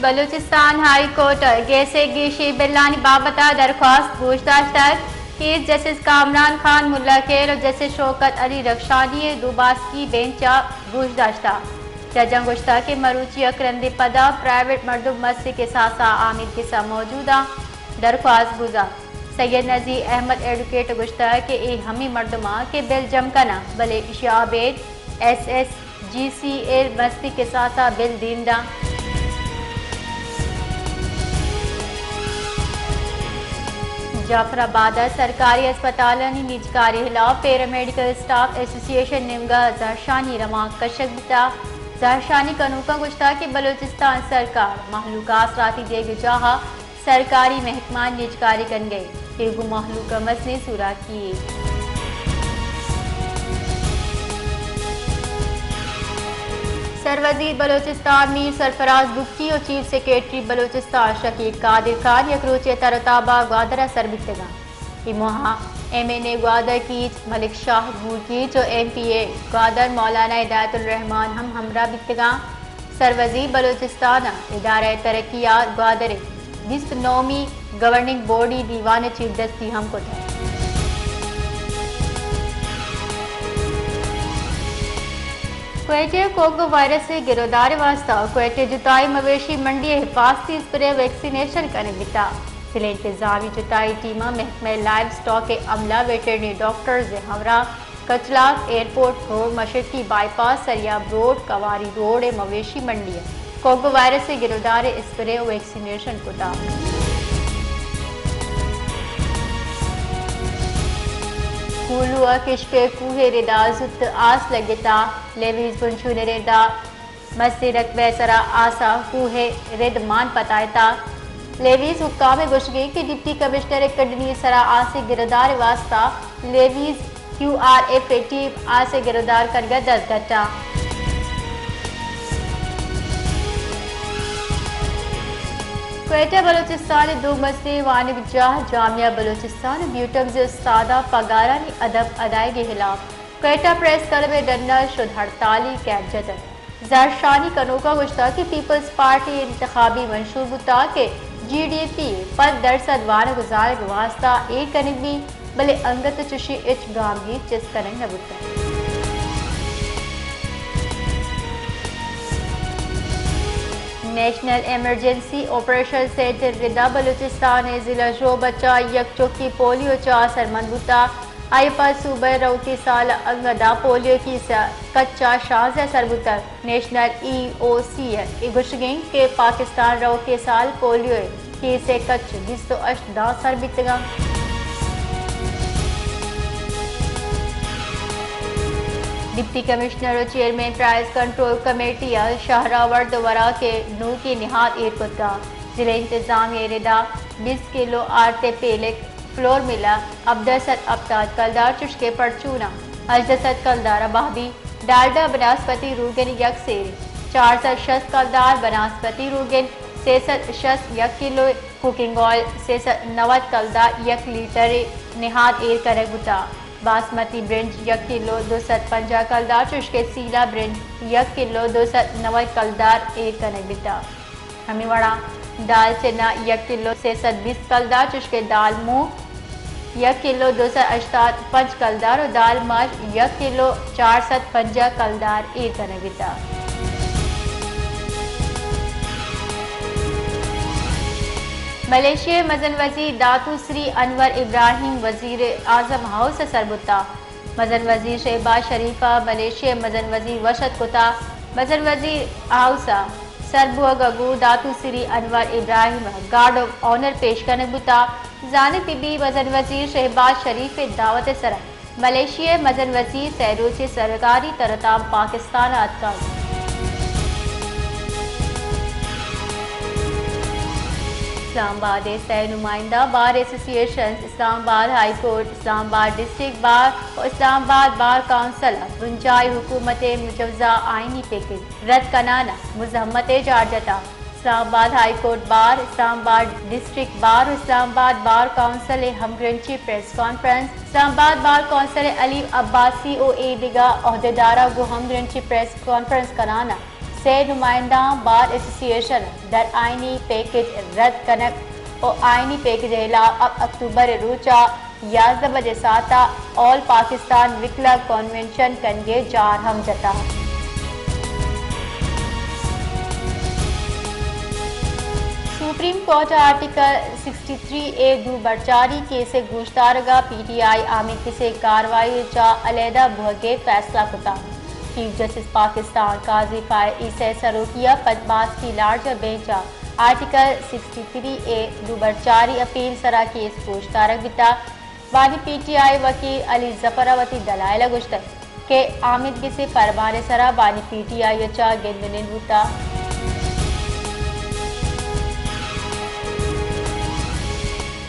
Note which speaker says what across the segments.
Speaker 1: Balochistan high court گیسے گیشی بلانی بابتا درخواست پوچھتاچھ تک chief justice Kamran Khan ملا کیر اور جسٹس شوکت علی رخشانی دوباس کی بینچا پوچھتاچھ تھا ججاں گشتہ کے مروچی اکرندے پدا پرائیویٹ مردم مسجد کے ساسا عامر کے ساتھ موجودہ درخواست گزار سید نذیر احمد ایڈوکیٹ گشتہ کے ای ہمی مردمہ کے بل جم کنا بلے شعبید ایس ایس جی سی اے مسجد کے ساسا بل دیندہ جعفر آباد سرکاری اسپتالانی نجکاری خلاف پیرامیڈیکل اسٹاف ایسوسی ایشن نمگا زہرشانی رواں کشک بتا زہرشانی کنوکا گشتہ کے بلوچستان سرکار محلوقات راتی دیگ جاہا سرکاری محکمان نجکاری کن گئے ایگو محلوقہ مسئلے سورا کیے سروزیر بلوچستان میر سرفراز بگٹی اور چیف سیکریٹری بلوچستان شکیب قادر خان یکروچے ترتابہ گوادرہ سربتگا اموہا ایم این اے گوادر کیچ ملک شاہ گور کیچ اور ایم پی اے گوادر مولانا ہدایت الرحمان ہم ہمراہ بتگا سروزیر بلوچستان ادارہ ترقیات گوادر 29ویں گورننگ بورڈی دیوان چیف دستی ہم کو تھا کوئٹہ کوگو وائرس سے گرودار واسطہ کوئٹہ جتائی مویشی منڈی حفاظتی اسپرے ویکسینیشن کرنے بتا ضلع انتظامی جتائی ٹیمہ محکمہ لائف سٹاک کے عملہ ویٹرنری ڈاکٹرز ہمراہ کچلاک ایئرپورٹ روڈ مشرقی bypass Sariab road quarry road مویشی منڈی کوگو وائرس سے گرودار اسپرے ویکسینیشن کو تھا کولو کشکے کوہ ردا زت آس لگتا لیویز پنچون ردا مستی رقبہ سرا آسا کوہ رد مان پتائتا لیویز حکام گشگی کے ڈپٹی کمشنر کڈنی سرا آسے گردار واسطہ levies Q R F team آسے گردار کرگا دست گھٹا کوئٹہ بلوچستان دو مسئلے وانگ جاہ جامعہ بلوچستان بیوٹمز استادہ پگارانی ادب ادائیگی خلاف کوئٹہ پریس کلب ڈنر شد ہڑتالی کیب جتن زہرشانی کنوکا گشتہ کی پیپلز پارٹی انتخابی منشور بتا کے جی ڈی پی 5% وانگ گزار واسطہ ایک کنگی بلے انگت چشی اچ گامگی چس کنگ نبتا نیشنل ایمرجنسی آپریشن سینٹر ردا بلوچستان ضلع شعبہ یک چوکی پولیو چا سرمند بوتا آئی پر صوبہ روتی سال انگدہ پولیو کی کچا شاز سربوتر نیشنل ای او سی گشگنگ کے پاکستان رو کے سال پولیو کی سے کچ 28 سربتگا ڈپٹی کمشنر اور چیئرمین پرائز کنٹرول کمیٹی شہراورد ورا کے نو کی نہاد ایرپورٹ کا ضلع انتظامیہ ردا 20 کلو آرتے پیلک فلور ملا ابدست ابتاد کلدار چشکے پرچونا اجدست کلدار بہبی ڈالڈا بناسپتی روگن یک سیری 460 کلدار بناسپتی روگن 360 یک کلو کوکنگ آئل 390 کلدار یک لیٹر نہاد ایر کرگ بتا باسمتی برنج 1 کلو 250 کلدار چشکے سیلا برنج 1 کلو 290 کلدار ایک کنگ بتا ہمیں وڑا دال چنا 1 کلو 320 کلدار چشکے دال مونگ 1 کلو 285 کلدار اور دال مرچ 1 کلو 450 کلدار ایک کنگ بتا ملیشیا مزن وزیر داتو سری انور ابراہیم وزیر اعظم ہاؤس سربتا مزن وزیر شہباز شریفہ ملیشیا مزن وزیر وشد کتا مزن وزیر ہاؤسا سربو گگو Dato Sri Anwar Ibrahim guard of honour پیش کرنے بتا جانب بی مزن وزیر شہباز شریف دعوت سرا ملیشیا مزن وزیر سیروچ سرکاری ترتاب پاکستان ادکار اسلام آباد سہ نمائندہ بار ایسوسی ایشن اسلام آباد ہائی کورٹ اسلام آباد ڈسٹرکٹ بار اور اسلام آباد بار کونسل بنجائے حکومت مجوزہ آئینی پیکج رد کنانا مزاحمت جارجتا اسلام آباد ہائی کورٹ بار اسلام آباد ڈسٹرکٹ بار اور اسلام آباد بار کونسل ہمگرنچی پریس کانفرنس اسلام آباد بار کونسل علی عباسی او اے دیگا عہدیدارہ کو ہمگرنچی پریس کانفرنس کرانا سے نمائندہ بار ایسوسییشن در آئینی پیکج رد کنک اور آئینی پیکج خلاف اب اکتوبر روچا 11 بجے ساتا آل پاکستان وکلا کنونشن کنگے جار ہم جتا سپریم کورٹ آرٹیکل 63A دو برچاری کیس گوشتارگا پی ٹی آئی عامر کسی کاروائی چا علیحدہ بہگے فیصلہ کتا چیف جسٹس پاکستان قاضی فائر عیسی سروکیہ پدماس کی لارجر بینچا آرٹیکل 63A دو برچاری اپیل سرا کیس گوشتارگ بتا بانی پی ٹی آئی وکیل علی ظفراوتی دلائل گشتر کہ عامر کسی پروانے سرا بانی پی ٹی آئی چا گندنین ہوتا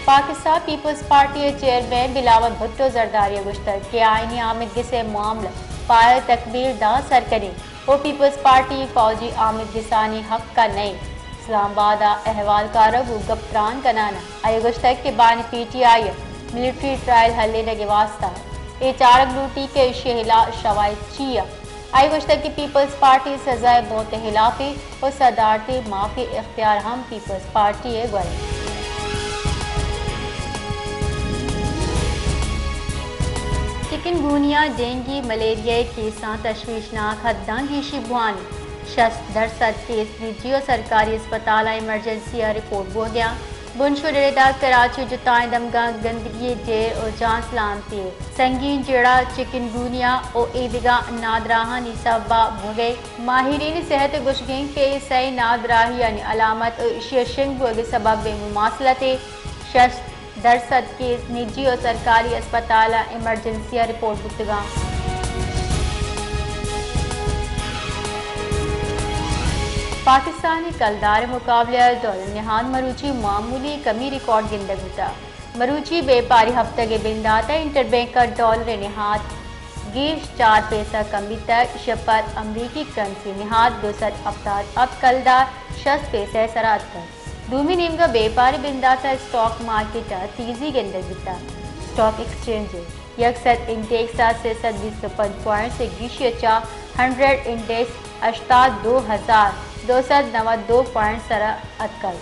Speaker 1: پاکستان پیپلز پارٹی چیئرمین بلاول بھٹو زرداری گشتر کہ آئینی آمدگی سے معاملہ پائے تکمیل دا سرکنی وہ پیپلز پارٹی فوجی آمدگسانی حق کا نہیں اسلام آباد احوال کارو گپتران کنانا آئی گشتر کہ بانی P T I military trial حلے نگے واسطہ اے چارگ لوٹی کے شہلا شوائد چیا آئی گشتر کہ پیپلز پارٹی سزائے موت خلافی اور صدارتی معافی اختیار ہم پیپلز پارٹی گوئے چکن گونیا ڈینگی ملیریا کیساں تشویشناک حداں گیشی بوانی 60% کیس نجی اور سرکاری اسپتال ایمرجنسی رپورٹ ہو گیا بنشور ریڈا کراچی جتائیں دمگاں گندگی ڈیر اور جانس لانتی سنگین جڑا چکن گونیا اور عیدگاہ نادراہانی سبا بھگے ماہرین صحت گشگیں کہ سی نادراہی یعنی علامت اور شنگ بھگے سبب بے مماثلت 60% کیس نجی اور سرکاری اسپتال ایمرجنسی رپورٹ بتگاں پاکستانی کلدار مقابلہ دول نہان مروچی معمولی کمی ریکارڈ گندگ ہوتا مروچی بے پاری ہفتہ کے بنداتا انٹر بینک کا ڈالر نہاد گیش 4 پیسہ کمی تک شپت امریکی کرنسی نہاد 270 اب کلدار 60 پیسہ سرات کر دومی نیم کا بے پاری بنداتا اسٹاک مارکیٹ تیزی گندگ ہوتا اسٹاک ایکسچینج یکسر انڈیکس 325 پوائنٹ سے گیشی 100 انڈیکس 82,292 پوائنٹ سرا اتکل